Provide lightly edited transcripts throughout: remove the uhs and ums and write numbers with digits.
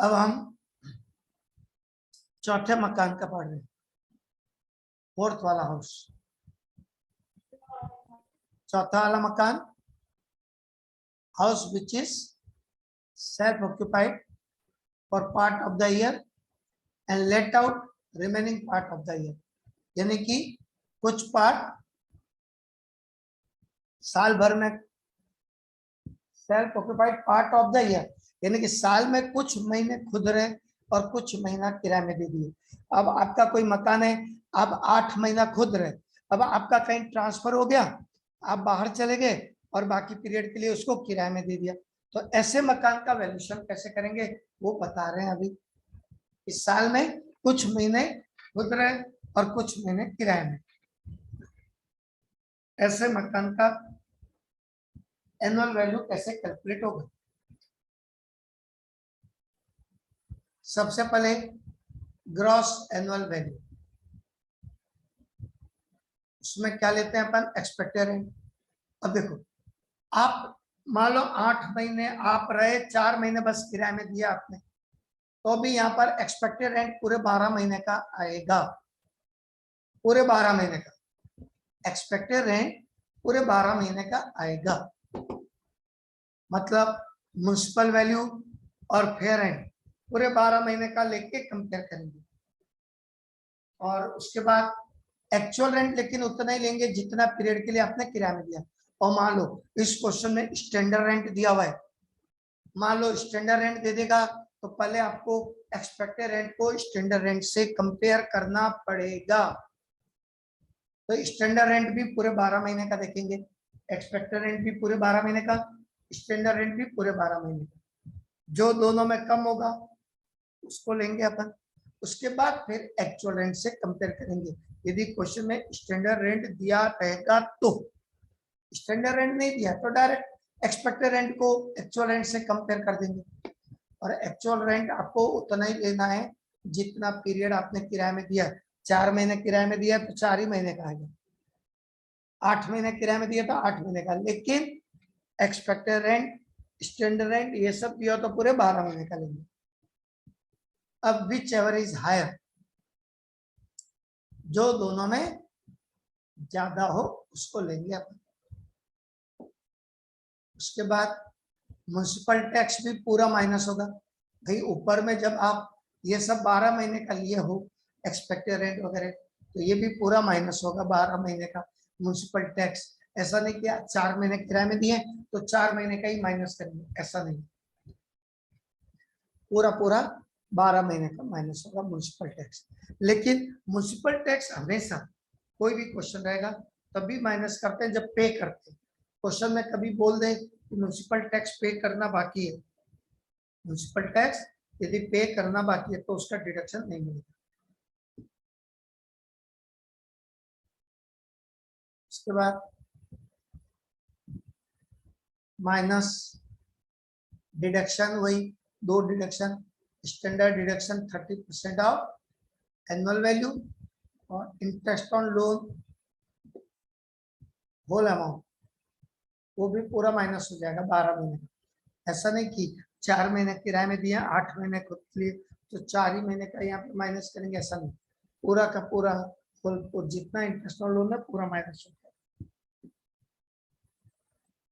अब हम चौथे मकान का पढ़ रहे हैं, फोर्थ वाला हाउस। चौथा वाला मकान, house which is self occupied for part of the year and let out remaining part of the year, यानी कि कुछ पार्ट साल भर में, self occupied part of the year यानी कि साल में कुछ महीने खुद रहे और कुछ महीना किराए में दे दिए। अब आपका कोई मकान है, आप 8 महीना खुद रहे, अब आपका कहीं ट्रांसफर हो गया, आप बाहर चले गए और बाकी पीरियड के लिए उसको किराए में दे दिया। तो ऐसे मकान का वैल्यूएशन कैसे करेंगे वो बता रहे हैं अभी। इस साल में कुछ महीने खुद रहे और कुछ महीने किराए में, ऐसे मकान का एनुअल वैल्यू कैसे कैलकुलेट होगा। सबसे पहले ग्रॉस एनुअल वैल्यू, उसमें क्या लेते हैं अपन, एक्सपेक्टेड रेंट। अब देखो, आप मान लो 8 महीने आप रहे, 4 महीने बस किराए में दिया आपने, तो भी यहाँ पर एक्सपेक्टेड रेंट पूरे 12 महीने का आएगा। पूरे 12 महीने का एक्सपेक्टेड रेंट पूरे 12 महीने का आएगा। मतलब म्युनिसिपल वैल्यू और फेयर रेंट पूरे 12 महीने का लेके कंपेयर करेंगे। और उसके बाद एक्चुअल रेंट लेकिन उतना ही लेंगे जितना पीरियड के लिए आपने किराया में दिया। और मान लो इस क्वेश्चन में स्टैंडर्ड रेंट दिया हुआ है, मान लो स्टैंडर्ड रेंट दे देगा तो पहले आपको एक्सपेक्टेड रेंट को स्टैंडर्ड रेंट से कंपेयर करना पड़ेगा। तो स्टैंडर्ड रेंट भी पूरे 12 महीने का देखेंगे, एक्सपेक्टेड रेंट भी पूरे 12 महीने का, स्टैंडर्ड रेंट भी पूरे 12 महीने का। जो दोनों में कम होगा उसको लेंगे अपन। उसके बाद फिर एक्चुअल रेंट से कंपेयर करेंगे। यदि क्वेश्चन में स्टैंडर्ड रेंट दिया रहेगा तो, स्टैंडर्ड रेंट नहीं दिया तो डायरेक्ट एक्सपेक्टेड रेंट को एक्चुअल रेंट से कंपेयर कर देंगे। और एक्चुअल रेंट आपको उतना ही लेना है जितना पीरियड आपने किराए में दिया। 4 महीने किराए में दिया तो 4 ही महीने का आएगा, 8 महीने किराए में दिया तो 8 महीने का। लेकिन एक्सपेक्टेड रेंट, स्टैंडर्ड रेंट ये सब दिया तो पूरे 12 महीने का लेंगे। अब विच एवर इज हायर, जो दोनों में ज्यादा हो उसको लेंगे अपन। उसके बाद म्युनिसिपल टैक्स भी पूरा माइनस होगा भाई। ऊपर में जब आप ये सब 12 महीने का लिए हो एक्सपेक्टेड रेंट वगैरह, तो ये भी पूरा माइनस होगा 12 महीने का म्युनिसिपल टैक्स। ऐसा नहीं कि 4 महीने किराए में दिए तो 4 महीने का ही माइनस करेंगे, ऐसा नहीं, पूरा पूरा 12 महीने का माइनस होगा म्युनिसिपल टैक्स। लेकिन म्युनिसिपल टैक्स हमेशा कोई भी क्वेश्चन रहेगा तभी माइनस करते हैं जब पे करते हैं। क्वेश्चन में कभी बोल दे कि म्युनिसिपल टैक्स पे करना बाकी है, म्युनिसिपल टैक्स यदि पे करना बाकी है तो उसका डिडक्शन नहीं मिलेगा। उसके बाद माइनस डिडक्शन, वही 2 deduction, standard deduction 30% of annual value और interest on loan whole amount, वो भी पूरा माइनस हो जाएगा 12 महीने का। ऐसा नहीं कि 4 महीने किराए में दिए 8 महीने खुद लिए तो 4 ही महीने का यहाँ पे माइनस करेंगे, ऐसा नहीं, पूरा का पूरा फुल जितना इंटरेस्ट ऑन लोन है पूरा माइनस हो जाएगा।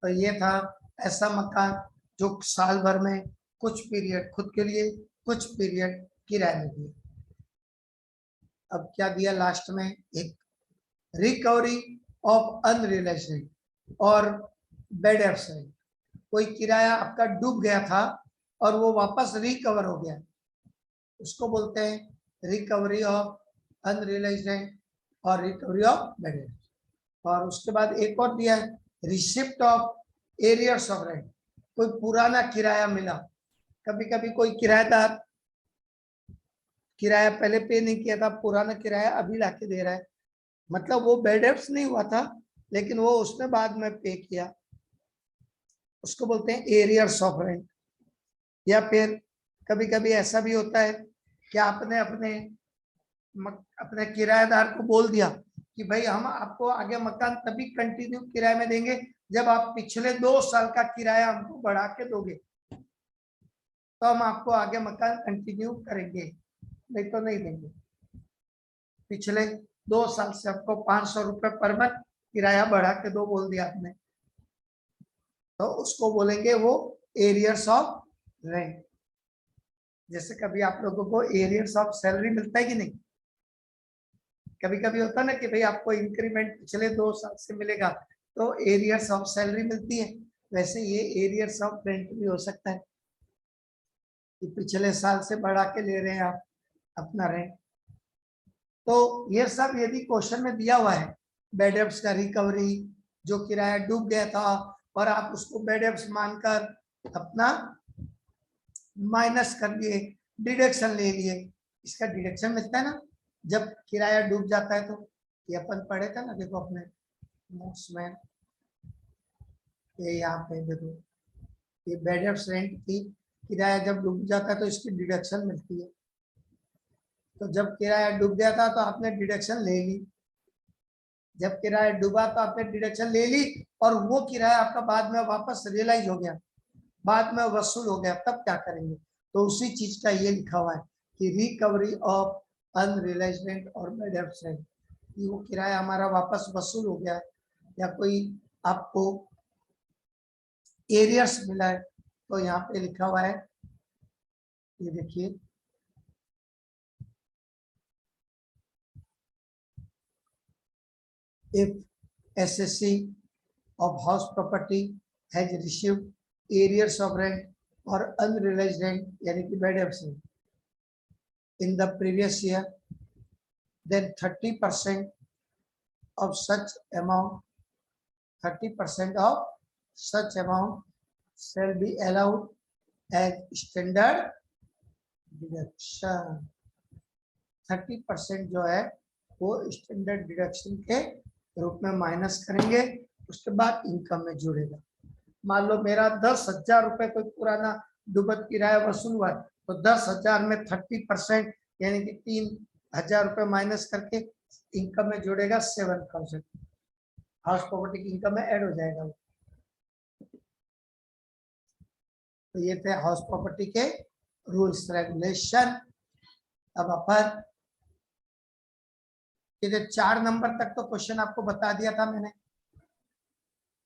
तो ये था ऐसा मकान जो साल भर में कुछ पीरियड खुद के लिए कुछ पीरियड किराए में दिए। अब क्या दिया लास्ट में, एक रिकवरी ऑफ अनरियलाइज्ड रेंट और बेड एब्सेंट। कोई किराया आपका डूब गया था और वो वापस रिकवर हो गया, उसको बोलते हैं रिकवरी ऑफ अनरियलाइज्ड रेंट और रिकवरी ऑफ बेड एब्सेंट। और उसके बाद एक और दिया है receipt of arrears of rent. कोई पुराना किराया मिला, कभी कभी कोई किराएदार किराया पहले पे नहीं किया था, पुराना किराया अभी लाके दे रहा है, मतलब वो बेड एब्स नहीं हुआ था लेकिन वो उसने बाद में पे किया, उसको बोलते हैं एरियर्स ऑफ रेंट। या फिर कभी कभी ऐसा भी होता है कि आपने अपने किराएदार को बोल दिया कि भाई हम आपको आगे मकान तभी कंटिन्यू किराए में देंगे जब आप पिछले 2 साल का किराया हमको बढ़ा के दोगे। तो हम आपको आगे मकान कंटिन्यू करेंगे, नहीं तो नहीं देंगे। पिछले 2 साल से आपको 500 रुपए पर मंथ किराया बढ़ा के दो बोल दिया आपने, तो उसको बोलेंगे वो एरियर्स ऑफ रेंट। जैसे कभी आप लोगों को एरियर्स ऑफ सैलरी मिलता है कि नहीं, कभी कभी होता है ना कि भाई आपको इंक्रीमेंट पिछले 2 साल से मिलेगा तो एरियर्स ऑफ सैलरी मिलती है, वैसे ये एरियर्स ऑफ रेंट भी हो सकता है कि पिछले साल से बढ़ा के ले रहे हैं आप अपना रेंट। तो ये सब यदि क्वेश्चन में दिया हुआ है, बेड एब्स का रिकवरी, जो किराया डूब गया था और आप उसको बेड एब्स मानकर अपना माइनस कर लिए, डिडक्शन ले लिए, इसका डिडक्शन मिलता है ना जब किराया डूब जाता है। तो ये अपन पढ़े थे ना, देखो अपने नोट्स में, ये यहाँ पे देखो, ये बेड एब्स रेंट की किराया जब डूब जाता है तो इसकी डिडक्शन मिलती है। तो जब किराया डूब गया था तो आपने डिडक्शन ले ली, जब किराया डूबा तो आपने डिडक्शन ले ली और वो किराया आपका बाद में वापस रियलाइज हो गया, बाद में वसूल हो गया, तब क्या करेंगे? तो उसी चीज का ये लिखा हुआ है कि रिकवरी ऑफ अनरियलाइज्ड रेंट और बेड एब्स रेंट, कि वो किराया हमारा वापस वसूल हो गया या कोई आपको एरियर्स मिला है, तो यहाँ पे लिखा हुआ है, ये देखिए, if SSC of house property has received arrears of rent or unrealized rent यानी कि bad debts in the previous year, then 30% of such amount, 30% of such amount shall be allowed as standard deduction। 30% जो है वो standard deduction के रूप में minus करेंगे, उसके बाद इनकम में जुड़ेगा। मान लो मेरा 10,000 रुपए कोई पुराना डुबत किराया वसूल हुआ है, तो 10,000 में 30% यानी कि 3,000 रुपए माइनस करके इनकम में जुड़ेगा 7,000, हाउस प्रॉपर्टी की इनकम में ऐड हो जाएगा। तो ये थे हाउस प्रॉपर्टी के रूल्स रेगुलेशन। अब अपन ये 4 नंबर तक तो क्वेश्चन आपको बता दिया था मैंने,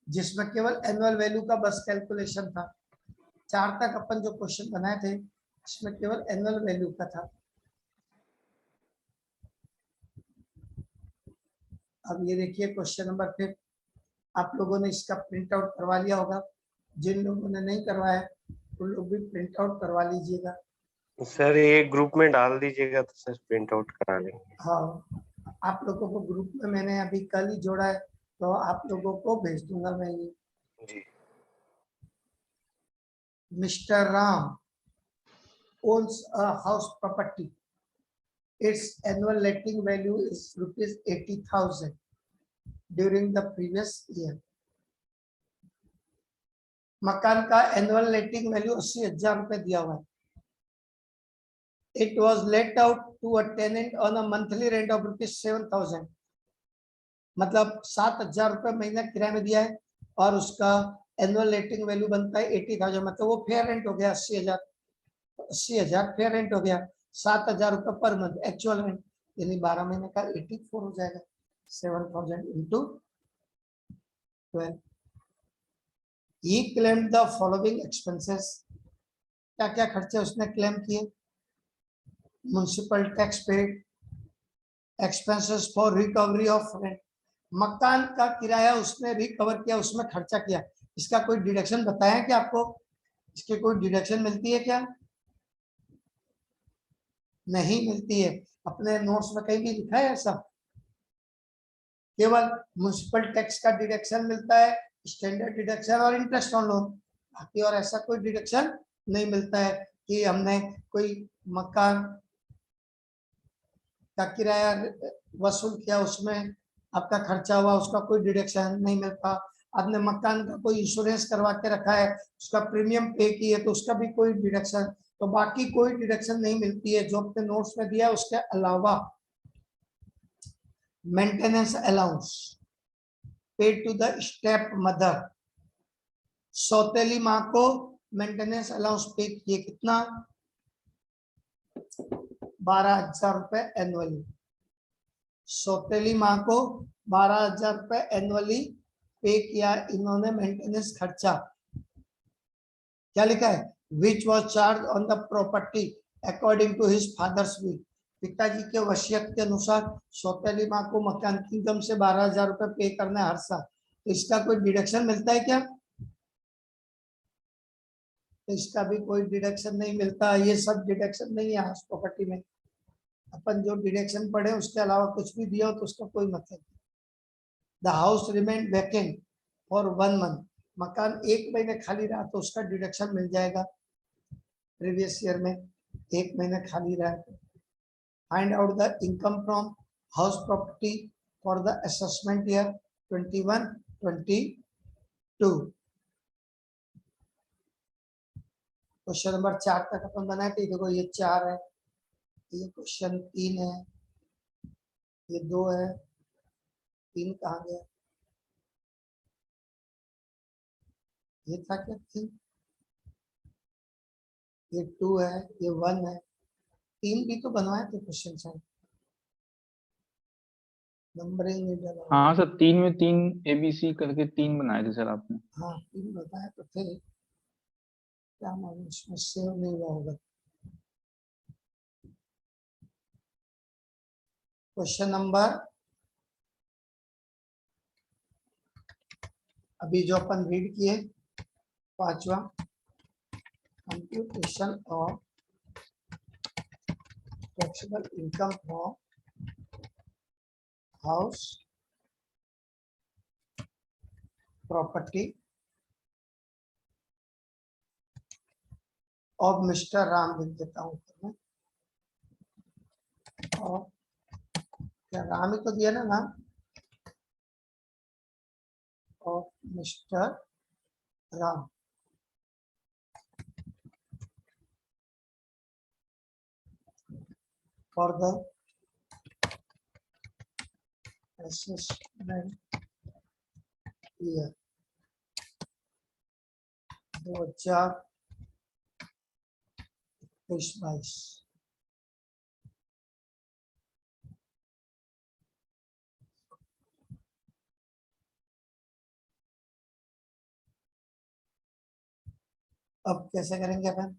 जिसमें केवल एनुअल वैल्यू का बस कैलकुलेशन था। 4 तक अपन जो क्वेश्चन बनाए थे इसमें केवल एनुअल वैल्यू का था। अब ये देखिए क्वेश्चन नंबर 5, आप लोगों ने इसका प्रिंट आउट करवा लिया होगा, जिन लोगों ने नहीं करवाया उन लोग भी प्रिंट आउट करवा लीजिएगा। सर ये ग्रुप में डाल दीजिएगा तो सर प्रिंट आउट करा लेंगे। हाँ, आप लोगों को ग्रुप में मैंने अभी कल ही जोड़ा है, तो आप लोगों को भेज दूंगा मैं ये। जी। Mister Ram owns a house property. Its annual letting value is ₹80,000 during the previous year. मकान का एनुअल लेटिंग वैल्यू 80,000 रुपए दिया हुआ है। It was let out to a tenant on a monthly rent of ₹7,000, मतलब 7,000 रुपए महीना किराए में दिया है और उसका एनुअल लेटिंग वैल्यू बनता है 80,000, मतलब वो फेयर रेंट हो गया 80,000 फेयर रेंट हो गया। 7,000 रुपए पर मंथ एक्चुअल रेंट, यानी 12 महीने का 84 हो जाएगा। 7,000 into 12। He claimed the following expenses, क्या क्या खर्चे उसने क्लेम किए? Municipal tax paid, expenses for recovery of rent, मकान का किराया उसने रिकवर किया, उसमें खर्चा किया, इसका कोई डिडक्शन बताया क्या आपको? इसकी कोई डिडक्शन मिलती है क्या? नहीं मिलती है। अपने नोट्स में कहीं भी लिखा है ऐसा? केवल म्युनिसिपल टैक्स का डिडक्शन मिलता है, स्टैंडर्ड डिडक्शन और इंटरेस्ट ऑन लोन, बाकी और ऐसा कोई डिडक्शन नहीं मिलता है कि हमने कोई मकान का किराया वसूल किया उसमें आपका खर्चा हुआ, उसका कोई डिडक्शन नहीं मिलता। आपने मकान का कोई इंश्योरेंस करवा के रखा है, उसका प्रीमियम पे किए तो उसका भी कोई डिडक्शन, तो बाकी कोई डिडक्शन नहीं मिलती है। जो अपने नोट्स में दिया उसके अलावा maintenance allowance paid to the step mother, सौतेली माँ को मेंटेनेंस अलाउंस पे किए कितना 12,000 रुपए एनुअली। सौतेली माँ को 12,000 रुपए एनुअली पे किया इन्होंने मेंटेनेंस खर्चा। क्या लिखा है which was charge on the property according to his father's will. पिताजी के वसीयत के अनुसार सौतेली माँ को मकान की इनकम से 12,000 रुपए पे करना है हर साल। तो इसका कोई डिडक्शन मिलता है क्या? तो इसका भी कोई डिडक्शन नहीं मिलता। ये सब डिडक्शन नहीं है हाउस प्रॉपर्टी में। अपन जो डिडक्शन पढ़े उसके अलावा कुछ भी दिया हो तो उसका कोई मतलब नहीं। The house remain vacant for 1 month. मकान 1 महीने खाली रहा तो उसका डिडक्शन मिल जाएगा। प्रीवियस ईयर में 1 महीने खाली रहा तो find out the income from house property for the assessment year 21-22। Question number 4 तक अपन बनाए थे। देखो ये 4 है, ये क्वेश्चन 3 है, ये 2 है, 3 कहाँ गया? ये था क्या 3? ये 2 है, ये 1 है, 3 भी तो बनवाए थे क्वेश्चन सर। नंबर ही नहीं डाला। हाँ सर 3 में 3 ABC करके 3 बनाए थे सर आपने। हाँ 3 बताए तो थे, क्या मालूम इसमें सेव नहीं हुआ होगा। क्वेश्चन नंबर अभी जो अपन रीड किए 5वां, computation of taxable income from house property of mister Ram लिख देता हूँ मैं। और क्या राम ही तो दिया ना नाम, of mister Ram. For the assessment year 2021-22। अब कैसे करेंगे अपन?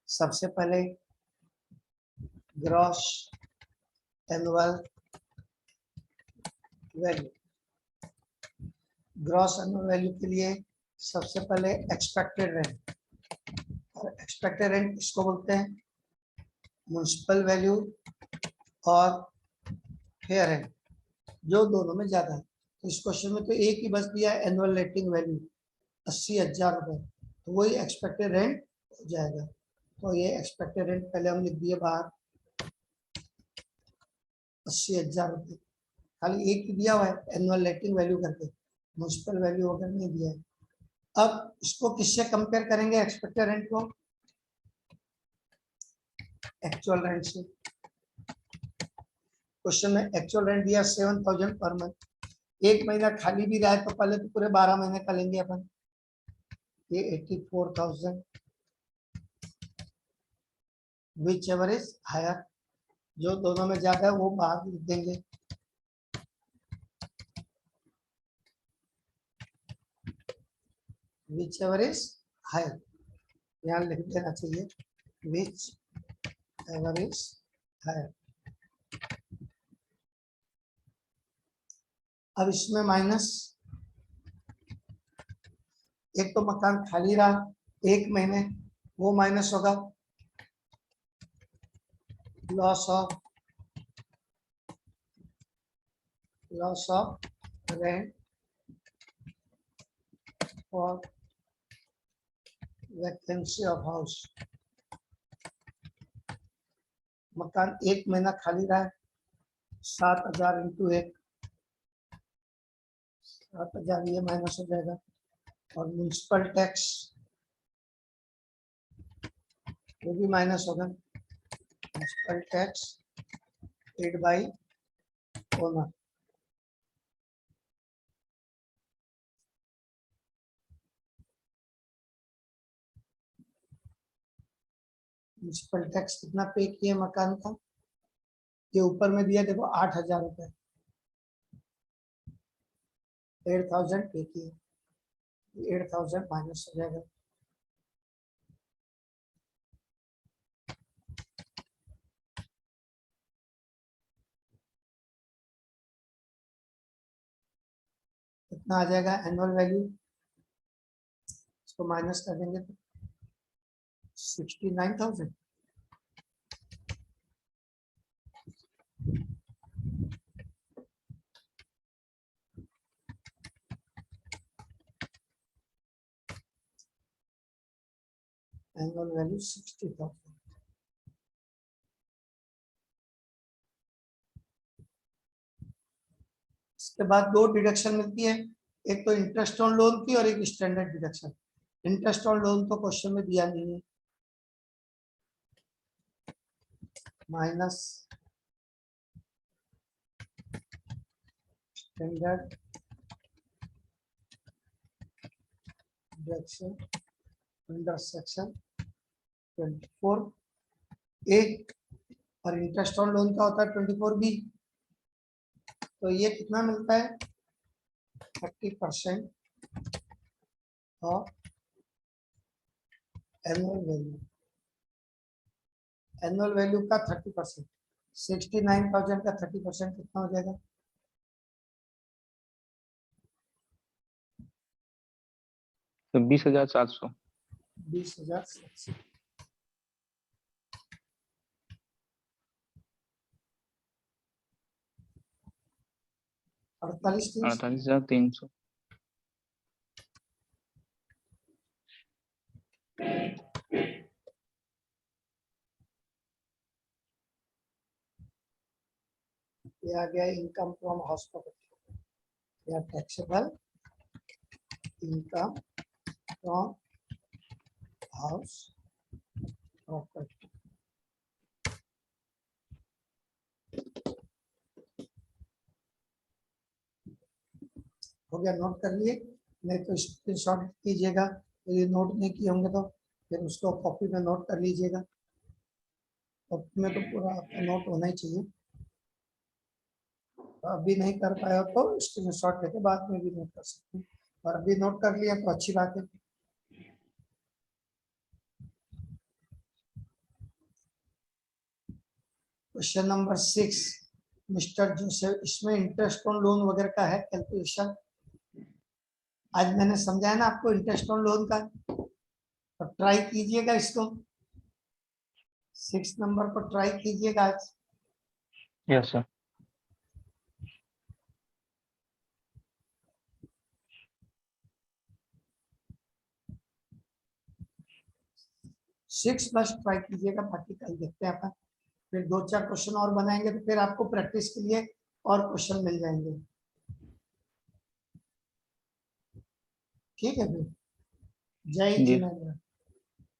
सबसे पहले gross annual value, gross annual value के लिए सबसे पहले एक्सपेक्टेड रेंट, और एक्सपेक्टेड रेंट किसको बोलते हैं? म्युनिसिपल वैल्यू और फेयर रेंट, जो दोनों में ज्यादा है। तो इस क्वेश्चन में तो एक ही बस दिया है एनुअल रेटिंग वैल्यू 80,000 रुपए, तो वही एक्सपेक्टेड रेंट हो जाएगा। तो ये एक्सपेक्टेड रेंट पहले हम लिख दिए बाहर 80,000 रुपये। खाली एक ही दिया हुआ है एनुअल रेटिंग वैल्यू करके, म्युनिसिपल वैल्यू वगैरह नहीं दिया है। अब इसको किससे कंपेयर करेंगे एक्सपेक्टेड रेंट को? एक्चुअल रेंट से। क्वेश्चन में एक्चुअल रेंट दिया 7,000 पर मंथ। 1 महीना खाली भी रहा है तो पहले तो पूरे 12 महीने का लेंगे अपन। ये 84,000 विच एवर इज हायर, जो दोनों में ज्यादा है वो बाहर लिख देंगे। विच एवर इज हायर यहाँ लिख देना चाहिए, विच एवर इज हायर। अब इसमें माइनस, एक तो मकान खाली रहा 1 महीने, वो माइनस होगा लॉस ऑफ रेंट और वैकेंसी ऑफ हाउस। मकान 1 महीना खाली रहा है 7,000 इंटू 1, 7,000 ये माइनस हो जाएगा। और म्युनिसिपल टैक्स वो भी माइनस होगा, municipal tax paid by owner. Municipal tax कितना पे किए मकान का, ये ऊपर में दिया देखो 8,000 रुपए, 8,000 पे किए, 8,000 माइनस हो जाएगा। कितना आ जाएगा एनुअल वैल्यू, इसको माइनस कर देंगे तो 69,000। Annual value 60,000। इसके बाद दो डिडक्शन मिलती है, एक तो इंटरेस्ट ऑन लोन की और एक standard deduction. Interest on loan तो क्वेश्चन में दिया नहीं है, minus standard deduction under section 24A, और इंटरेस्ट ऑन लोन का होता है 24B। तो ये कितना मिलता है 30% of annual value. Annual value का 30%, 69,000 का 30% कितना हो जाएगा, तो 20,700। 20,700। अड़तालीस 48,300। ये आ गया इनकम फ्रॉम हाउस प्रॉपर्टी या taxable income from house property. हो गया, नोट कर लिए, नहीं तो स्क्रीनशॉट कीजिएगा, यदि नोट नहीं किए होंगे तो फिर उसको कॉपी में नोट कर लीजिएगा। कॉपी में तो पूरा आपका नोट होना ही चाहिए, अभी नहीं कर पाए हो तो स्क्रीनशॉट लेके बाद में भी नोट कर सकते हैं, और अभी नोट कर लिया तो अच्छी बात है। क्वेश्चन नंबर 6 मिस्टर जोसेफ, इसमें इंटरेस्ट ऑन लोन वगैरह का है कैलकुलेशन, आज मैंने समझाया ना आपको इंटरेस्ट ऑन लोन का, तो ट्राई कीजिएगा इसको, 6 नंबर पर ट्राई कीजिएगा आज। Yes sir. Six plus try कीजिएगा, बाकी कल देखते हैं अपन, फिर 2-4 क्वेश्चन और बनाएंगे तो फिर आपको प्रैक्टिस के लिए और क्वेश्चन मिल जाएंगे। ठीक है फिर, जय जी। जिनेंद्र।